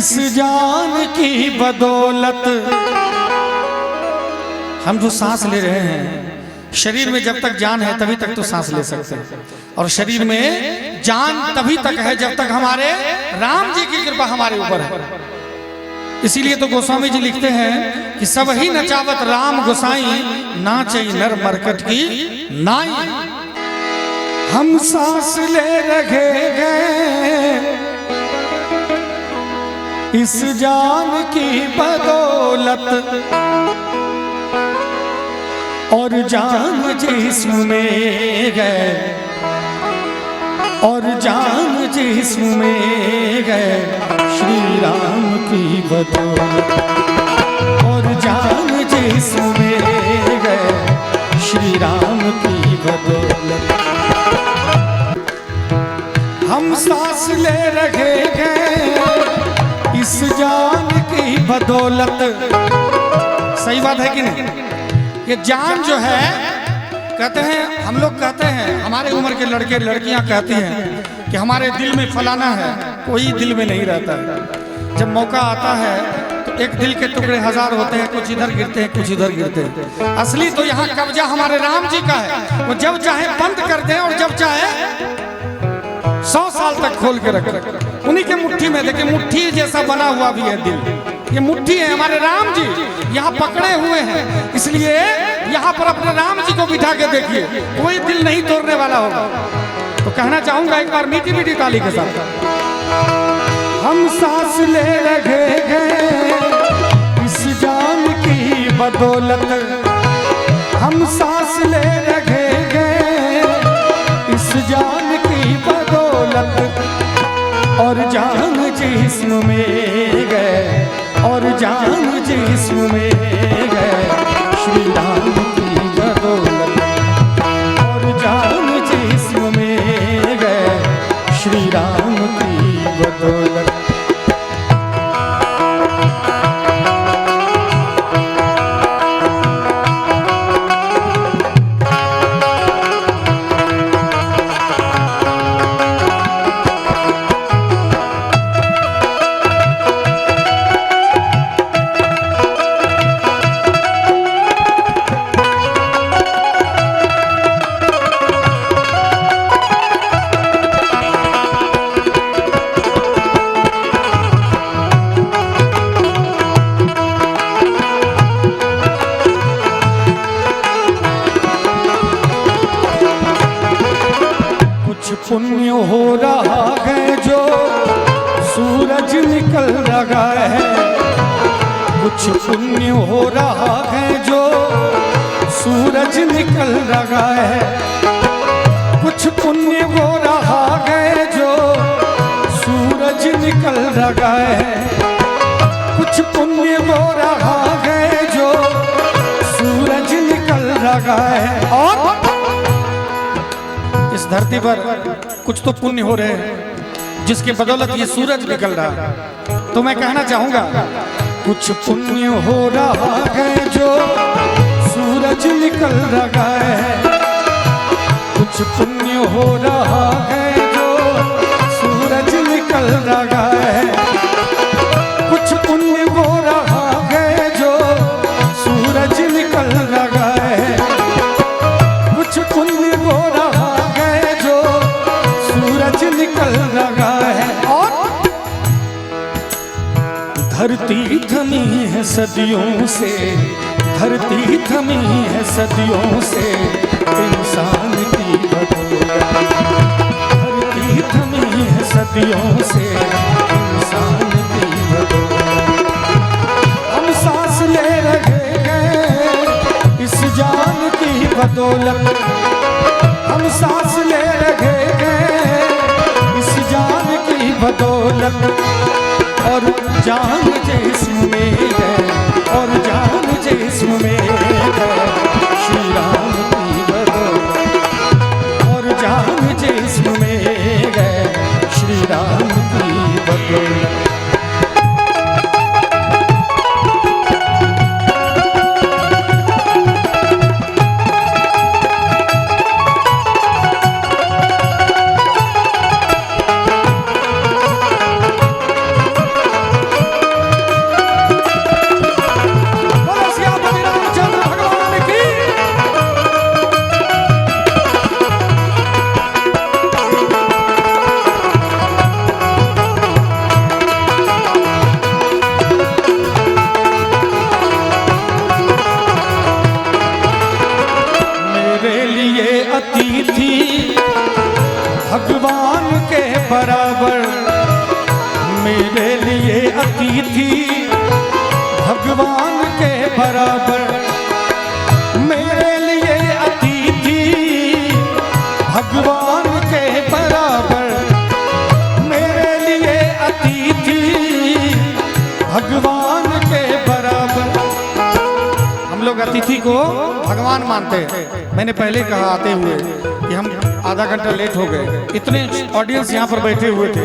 इस जान की बदौलत हम जो सांस ले रहे हैं, शरीर में जब तक जान है तभी तक तो सांस ले सकते हैं, और शरीर में जान तभी तक है जब तक हमारे राम जी की कृपा हमारे ऊपर है। इसीलिए तो गोस्वामी जी लिखते हैं कि सब ही नचावत राम गोसाई, नाचई नर मरकट की नाई। हम सांस ले रहे हैं इस जान की बदौलत, और जान जिस्म में गए, और जान जिस्म में गए श्री राम की बदौलत, और जान जिस्म में गए श्री राम की बदौलत। हम सांस ले रहे हैं इस जान की बदौलत। सही बात है कि नहीं? ये जान जो है, कहते हैं, हम लोग कहते हैं, हमारे उम्र के लड़के लड़कियां कहती हैं कि हमारे दिल में फलाना है, कोई दिल में नहीं रहता है। जब मौका आता है तो एक दिल के टुकड़े हजार होते हैं, कुछ इधर गिरते हैं कुछ इधर गिरते हैं। असली तो यहाँ कब्जा हमारे राम जी का है, वो जब चाहे बंद कर दे और जब चाहे 100 साल तक खोल के रखे। उन्हीं के मुट्ठी में, देखिए मुट्ठी जैसा बना हुआ भी है दिल, ये मुट्ठी है हमारे राम जी, यहाँ पकड़े हुए हैं। इसलिए यहाँ पर अपने राम जी को बिठा के देखिए, कोई दिल नहीं तोड़ने वाला होगा। तो कहना चाहूंगा एक बार मीठी मीठी ताली के साथ, हम सांस ले रहे हैं इस जान की बदौलत, हम सांस ले रहे हैं इस जान की बदौलत, और जान जिस्म में गए, और जान जिस्म में गए श्री राम की बदौलत, और जान जिस्म में गए श्री राम की बदौलत। पुण्य हो रहा है जो सूरज निकल रहा है, कुछ पुण्य हो रहा है जो सूरज निकल रहा है, कुछ पुण्य हो रहा है जो सूरज निकल रहा है, कुछ पुण्य हो रहा है जो सूरज निकल रहा है। और इस धरती पर कुछ तो पुण्य हो रहे हैं जिसके बदौलत ये सूरज निकल रहा है। तो मैं कहना चाहूंगा, कुछ पुण्य हो रहा है जो सूरज निकल रहा है, कुछ पुण्य हो रहा है जो सूरज निकल रहा है, कुछ पुण्य हो रहा है जो सूरज निकल रहा है, कुछ पुण्य हो रहा है जो सूरज निकल रहा है। और धरती थमी है सदियों से, धरती थमी है सदियों से इंसान की बदौलत, धरती थमी है सदियों से इंसान की बदौलत। हम सांस ले रहे हैं इस जान की बदौलत, हम सांस ले रहे हैं इस जान की बदौलत, और जान जिस्म में गए, और जान जिस्म में गए श्री राम की बदौलत, और जान जिस्म में गए श्री राम की बदौलत। बराबर, मेरे लिए अतिथि भगवान के बराबर, मेरे लिए अतिथि भगवान के बराबर, मेरे लिए अतिथि भगवान के बराबर। हम लोग अतिथि को भगवान मानते हैं। मैंने पहले कहा आते हुए कि हम आधा घंटा लेट हो गए, इतने ऑडियंस यहाँ पर बैठे हुए थे,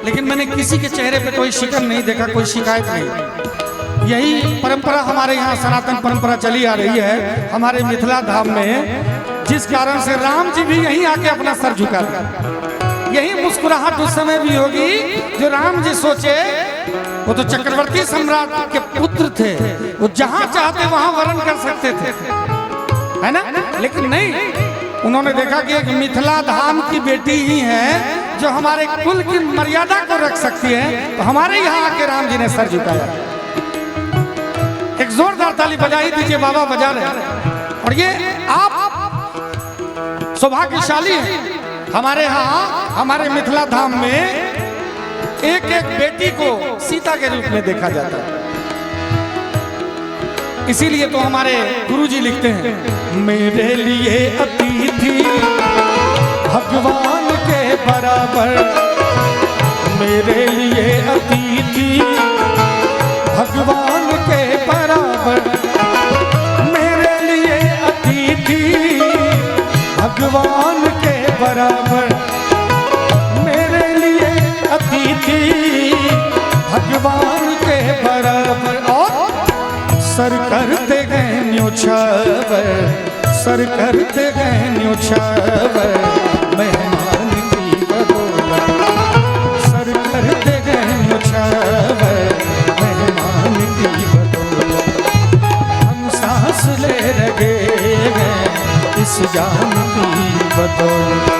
लेकिन मैंने किसी के चेहरे पे कोई शिकन नहीं देखा, कोई शिकायत नहीं। यही परंपरा हमारे यहाँ सनातन परंपरा चली आ रही है हमारे मिथिला धाम में, जिस कारण से राम जी भी यहीं आके अपना सर झुका दिया। यही मुस्कुराहट उस समय भी होगी जो राम जी सोचे। वो तो चक्रवर्ती सम्राट के पुत्र थे, वो जहां चाहते वहां वर्ण कर सकते थे, है ना? लेकिन नहीं, उन्होंने देखा कि एक मिथिला धाम की बेटी ही है जो हमारे कुल की मर्यादा को रख सकती है, तो हमारे यहाँ आके राम जी ने सर झुकाया। एक जोरदार ताली बजाई दीजिए, बाबा बजा रहे। और ये आप सौभाग्यशाली हैं, हमारे यहाँ हमारे मिथिला धाम में एक एक बेटी को सीता के रूप में देखा जाता है। इसीलिए तो हमारे गुरुजी लिखते हैं, मेरे लिए अतिथि भगवान के बराबर, मेरे लिए अतिथि भगवान के बराबर, मेरे लिए अतिथि भगवान के बराबर, मेरे लिए अतिथि भगवान के बराबर। और सर करते गए न्योछावर, सर करते गए न्योछावर, मेहमान की बदौलत, सर करते गए न्योछावर, मेहमान की बदौलत, हम सांस ले रहे हैं इस जान की बदौलत।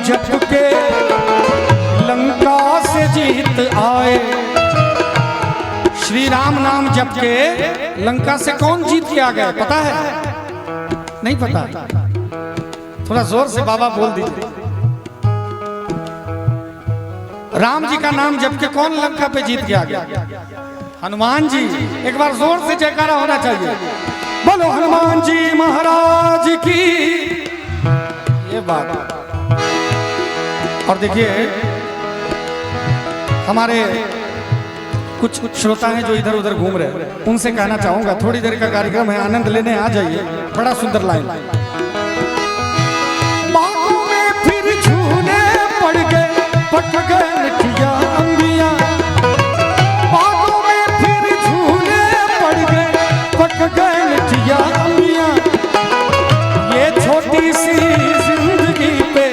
जप के लंका से जीत आए, श्री राम नाम जप के लंका से कौन जीत के आ गए पता है? नहीं पता? थोड़ा जोर से बाबा बोल दीजिए। राम जी का नाम जप के कौन लंका पे जीत के आ गया? हनुमान जी। एक बार जोर से जयकारा होना चाहिए। बोलो हनुमान जी महाराज की। ये बात। और देखिए हमारे कुछ श्रोता हैं जो इधर उधर घूम रहे हैं, उनसे कहना चाहूंगा थोड़ी देर का कार्यक्रम है, आनंद लेने आ जाइए। बड़ा सुंदर लाइन। बागों में फिर झूले पड़ गए, पट गए नठिया अंबिया, बागों में फिर झूले पड़ गए, पट गए नठिया अंबिया। ये छोटी सी जिंदगी पे,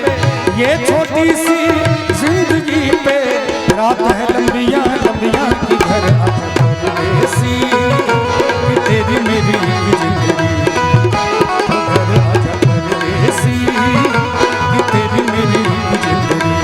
ये छोटी सी जिंदगी पे रात है लंबिया लंबिया की घर आसी, तेरी मेरी जिंदगी घर आजा परदेसी, तेरी मेरी जिंदगी।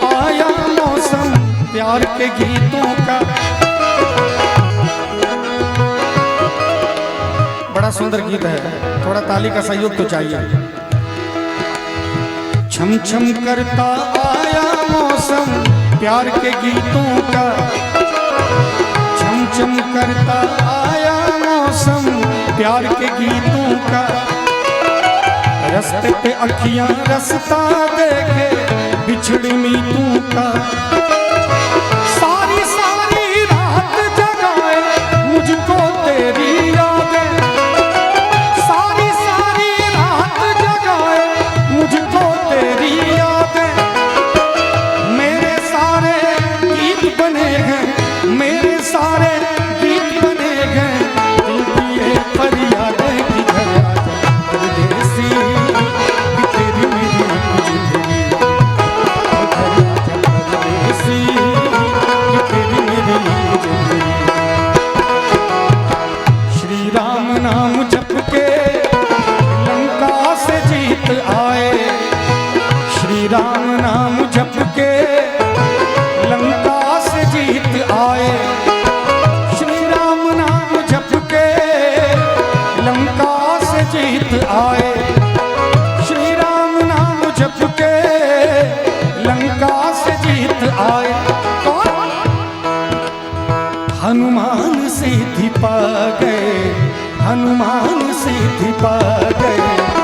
आया मौसम प्यार के गीतों का। बड़ा सुंदर गीत है, थोड़ा ताली का सहयोग तो चाहिए। छम छम करता आया मौसम प्यार के गीतों का, छम छम करता आया मौसम प्यार के गीतों का। रस्ते पे अखियां रास्ता देखे बिछड़ी मीतों का। सारी सारी रात जगाए मुझको तेरी यादें, सारी सारी रात जगाए मुझको तेरी यादें। मेरे सारे गीत बने हैं, मेरे सारे गीत बने हैं, दिल की ये फरियादें किधर आ जा परदेसी, कि तेरी मेरी जिंदगी उधर आ जा परदेसी, कि तेरी मेरी जिंदगी। श्री राम नाम जप के लंका से जीत आए, श्री राम नाम जप के लंका से जीत आए, श्री राम नाम जप के लंका से जीत आए, श्री राम नाम जप के लंका से जीत आए। कौन? हनुमान सिद्धि पा गए, हनुमान सिद्धि पा गए।